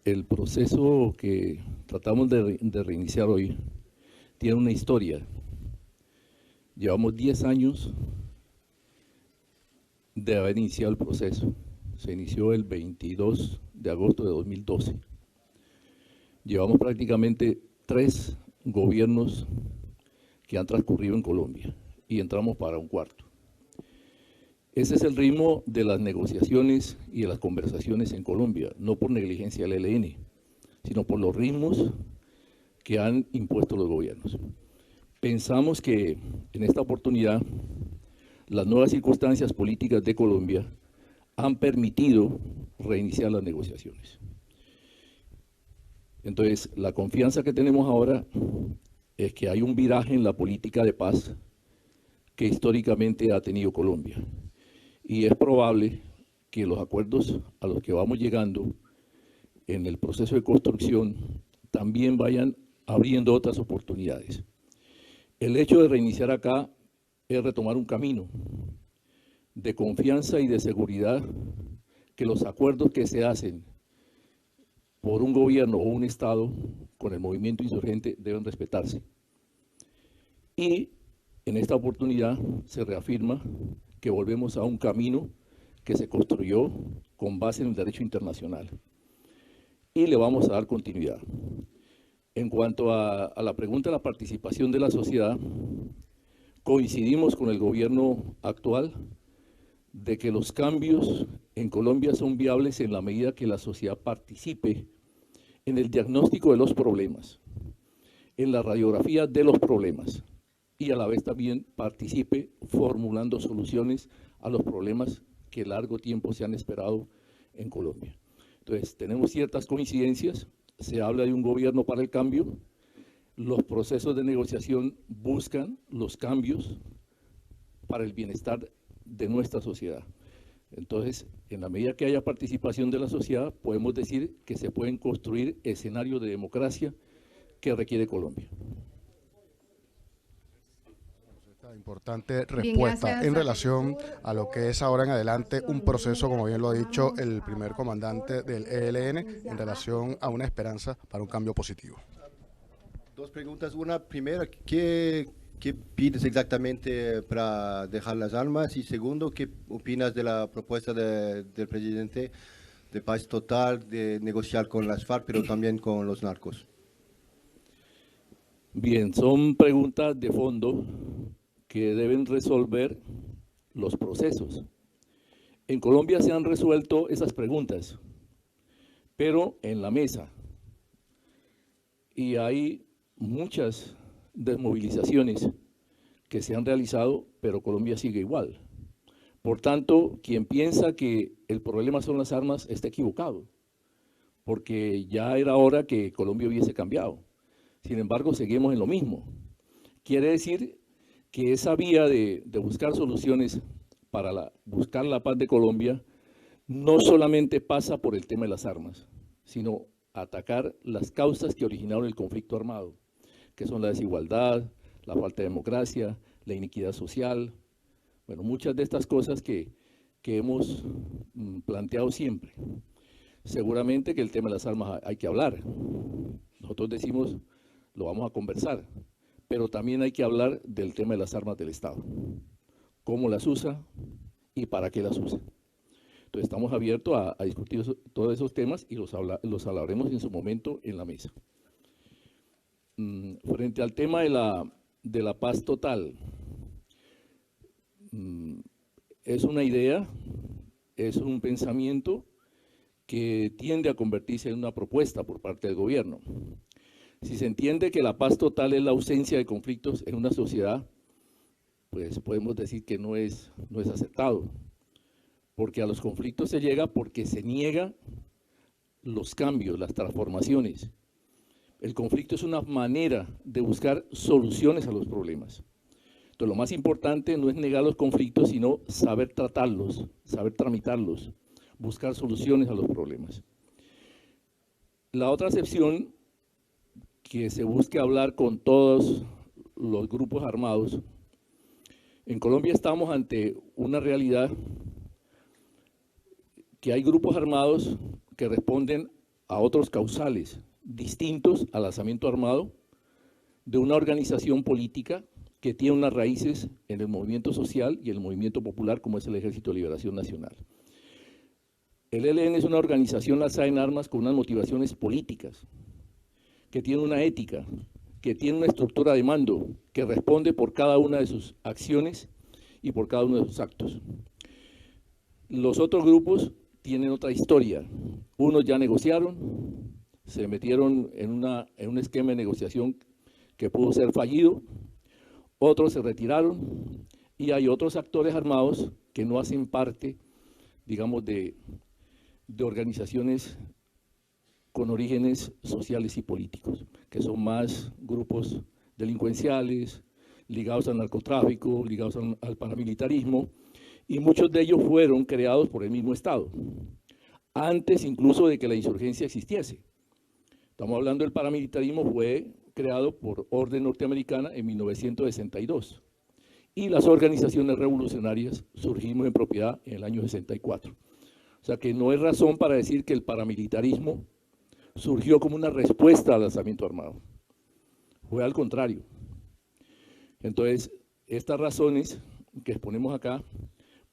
El proceso que tratamos de reiniciar hoy tiene una historia. Llevamos 10 años de haber iniciado el proceso. Se inició el 22 de agosto de 2012. Llevamos prácticamente 3 gobiernos que han transcurrido en Colombia y entramos para un cuarto. Ese es el ritmo de las negociaciones y de las conversaciones en Colombia, no por negligencia del ELN, sino por los ritmos que han impuesto los gobiernos. Pensamos que en esta oportunidad las nuevas circunstancias políticas de Colombia han permitido reiniciar las negociaciones. Entonces, la confianza que tenemos ahora es que hay un viraje en la política de paz que históricamente ha tenido Colombia. Y es probable que los acuerdos a los que vamos llegando en el proceso de construcción también vayan abriendo otras oportunidades. El hecho de reiniciar acá es retomar un camino de confianza y de seguridad que los acuerdos que se hacen por un gobierno o un Estado con el movimiento insurgente deben respetarse. Y en esta oportunidad se reafirma que volvemos a un camino que se construyó con base en el derecho internacional. Y le vamos a dar continuidad. En cuanto a la pregunta de la participación de la sociedad, coincidimos con el gobierno actual de que los cambios en Colombia son viables en la medida que la sociedad participe en el diagnóstico de los problemas, en la radiografía de los problemas y a la vez también participe formulando soluciones a los problemas que largo tiempo se han esperado en Colombia. Entonces, tenemos ciertas coincidencias, se habla de un gobierno para el cambio, los procesos de negociación buscan los cambios para el bienestar de nuestra sociedad. Entonces, en la medida que haya participación de la sociedad, podemos decir que se pueden construir escenarios de democracia que requiere Colombia. Esta importante Bien, respuesta gracias en al relación director a lo por que es ahora en adelante un proceso, como bien lo ha dicho Vamos el primer a comandante del por ELN, referencia en a relación a una esperanza para un cambio positivo. Dos preguntas. Una, primera, ¿qué pides exactamente para dejar las armas? Y segundo, ¿qué opinas de la propuesta del presidente de paz total, de negociar con las FARC, pero también con los narcos? Bien, son preguntas de fondo que deben resolver los procesos. En Colombia se han resuelto esas preguntas, pero en la mesa. Y hay muchas desmovilizaciones que se han realizado, pero Colombia sigue igual. Por tanto, quien piensa que el problema son las armas está equivocado, porque ya era hora que Colombia hubiese cambiado. Sin embargo, seguimos en lo mismo. Quiere decir que esa vía de buscar soluciones para buscar la paz de Colombia no solamente pasa por el tema de las armas, sino atacar las causas que originaron el conflicto armado, que son la desigualdad, la falta de democracia, la iniquidad social, bueno, muchas de estas cosas que hemos planteado siempre. Seguramente que el tema de las armas hay que hablar. Nosotros decimos, lo vamos a conversar, pero también hay que hablar del tema de las armas del Estado. Cómo las usa y para qué las usa. Entonces estamos abiertos a discutir todos esos temas y los hablaremos en su momento en la mesa. Frente al tema de la paz total, es una idea, es un pensamiento que tiende a convertirse en una propuesta por parte del gobierno. Si se entiende que la paz total es la ausencia de conflictos en una sociedad, pues podemos decir que no es aceptado, porque a los conflictos se llega porque se niega los cambios, las transformaciones. El conflicto es una manera de buscar soluciones a los problemas. Entonces, lo más importante no es negar los conflictos, sino saber tratarlos, saber tramitarlos, buscar soluciones a los problemas. La otra acepción, que se busque hablar con todos los grupos armados. En Colombia estamos ante una realidad que hay grupos armados que responden a otros causales distintos al alzamiento armado de una organización política que tiene unas raíces en el movimiento social y el movimiento popular como es el Ejército de Liberación Nacional. El ELN es una organización alzada en armas con unas motivaciones políticas, que tiene una ética, que tiene una estructura de mando, que responde por cada una de sus acciones y por cada uno de sus actos. Los otros grupos tienen otra historia. Unos ya negociaron, se metieron en un esquema de negociación que pudo ser fallido, otros se retiraron y hay otros actores armados que no hacen parte, digamos, de organizaciones con orígenes sociales y políticos, que son más grupos delincuenciales, ligados al narcotráfico, ligados al paramilitarismo, y muchos de ellos fueron creados por el mismo Estado, antes incluso de que la insurgencia existiese. Estamos hablando del paramilitarismo, fue creado por orden norteamericana en 1962, y las organizaciones revolucionarias surgimos en propiedad en el año 64. O sea que no hay razón para decir que el paramilitarismo surgió como una respuesta al alzamiento armado. Fue al contrario. Entonces, estas razones que exponemos acá,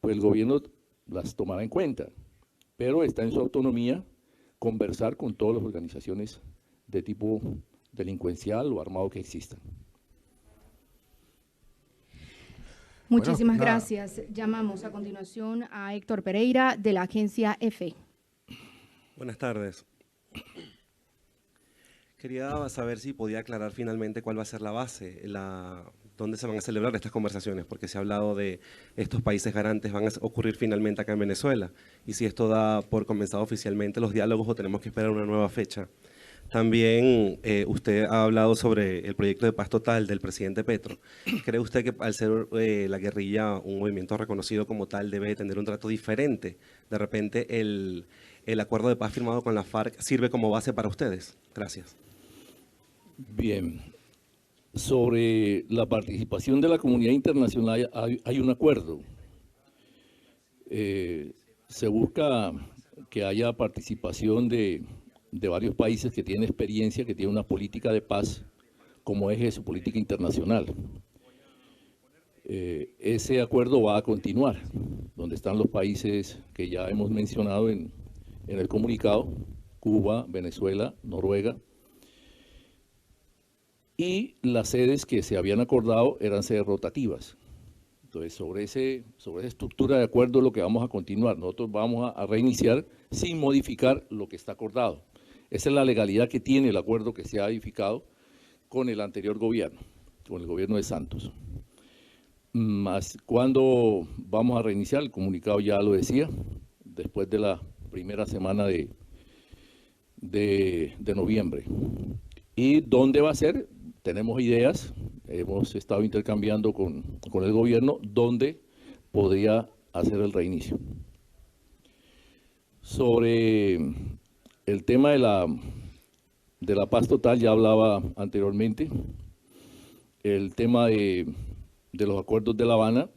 pues el gobierno las tomará en cuenta, pero está en su autonomía conversar con todas las organizaciones de tipo delincuencial o armado que existan. Muchísimas Bueno, gracias. Llamamos a continuación a Héctor Pereira de la agencia EFE. Buenas tardes. Quería saber si podía aclarar finalmente cuál va a ser la base, dónde se van a celebrar estas conversaciones, porque se ha hablado de estos países garantes van a ocurrir finalmente acá en Venezuela, y si esto da por comenzado oficialmente los diálogos o tenemos que esperar una nueva fecha. También usted ha hablado sobre el proyecto de paz total del presidente Petro. ¿Cree usted que al ser la guerrilla un movimiento reconocido como tal debe tener un trato diferente? De repente el acuerdo de paz firmado con la FARC sirve como base para ustedes. Gracias. Bien, sobre la participación de la comunidad internacional hay un acuerdo. Se busca que haya participación de varios países que tienen experiencia, que tienen una política de paz como eje de su política internacional. Ese acuerdo va a continuar, donde están los países que ya hemos mencionado en el comunicado, Cuba, Venezuela, Noruega, y las sedes que se habían acordado eran sedes rotativas. Entonces, sobre esa estructura de acuerdo es lo que vamos a continuar. Nosotros vamos a reiniciar sin modificar lo que está acordado. Esa es la legalidad que tiene el acuerdo que se ha edificado con el anterior gobierno, con el gobierno de Santos. ¿Cuándo vamos a reiniciar? El comunicado ya lo decía, después de la primera semana de noviembre. ¿Y dónde va a ser? Tenemos ideas, hemos estado intercambiando con el gobierno dónde podría hacer el reinicio. Sobre el tema de la paz total, ya hablaba anteriormente. El tema de los acuerdos de La Habana,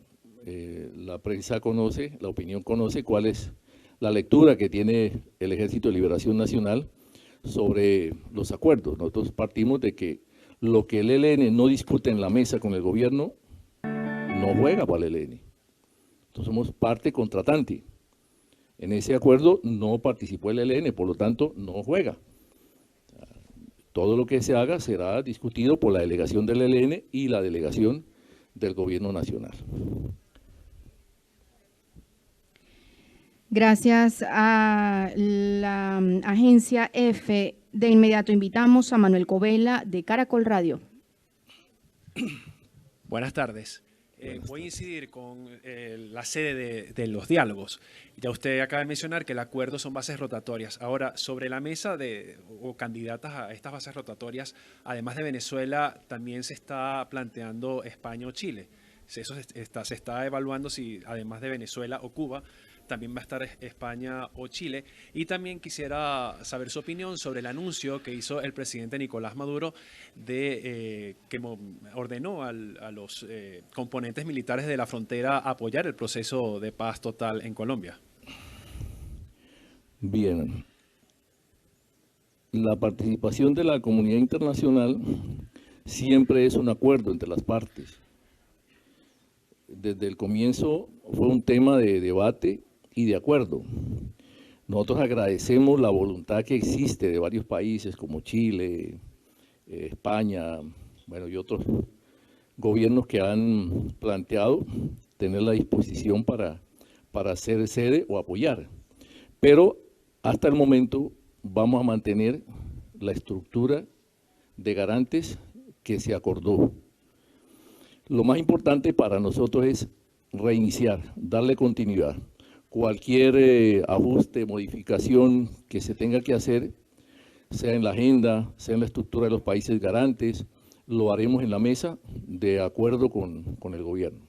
la prensa conoce, la opinión conoce cuál es la lectura que tiene el Ejército de Liberación Nacional sobre los acuerdos. Nosotros partimos de que lo que el ELN no discute en la mesa con el gobierno, no juega para el ELN. Entonces somos parte contratante. En ese acuerdo no participó el ELN, por lo tanto no juega. Todo lo que se haga será discutido por la delegación del ELN y la delegación del gobierno nacional. Gracias a la agencia EFE. De inmediato invitamos a Manuel Covela de Caracol Radio. Buenas tardes. Voy a incidir con la sede de los diálogos. Ya usted acaba de mencionar que el acuerdo son bases rotatorias. Ahora, sobre la mesa o candidatas a estas bases rotatorias, además de Venezuela, también se está planteando España o Chile. Se está evaluando si además de Venezuela o Cuba, también va a estar España o Chile. Y también quisiera saber su opinión sobre el anuncio que hizo el presidente Nicolás Maduro que ordenó a los componentes militares de la frontera a apoyar el proceso de paz total en Colombia. Bien. la participación de la comunidad internacional siempre es un acuerdo entre las partes. Desde el comienzo fue un tema de debate y de acuerdo. Nosotros agradecemos la voluntad que existe de varios países como Chile, España, bueno, y otros gobiernos que han planteado tener la disposición para ser sede o apoyar. Pero hasta el momento vamos a mantener la estructura de garantes que se acordó. Lo más importante para nosotros es reiniciar, darle continuidad. Cualquier ajuste, modificación que se tenga que hacer, sea en la agenda, sea en la estructura de los países garantes, lo haremos en la mesa de acuerdo con el gobierno.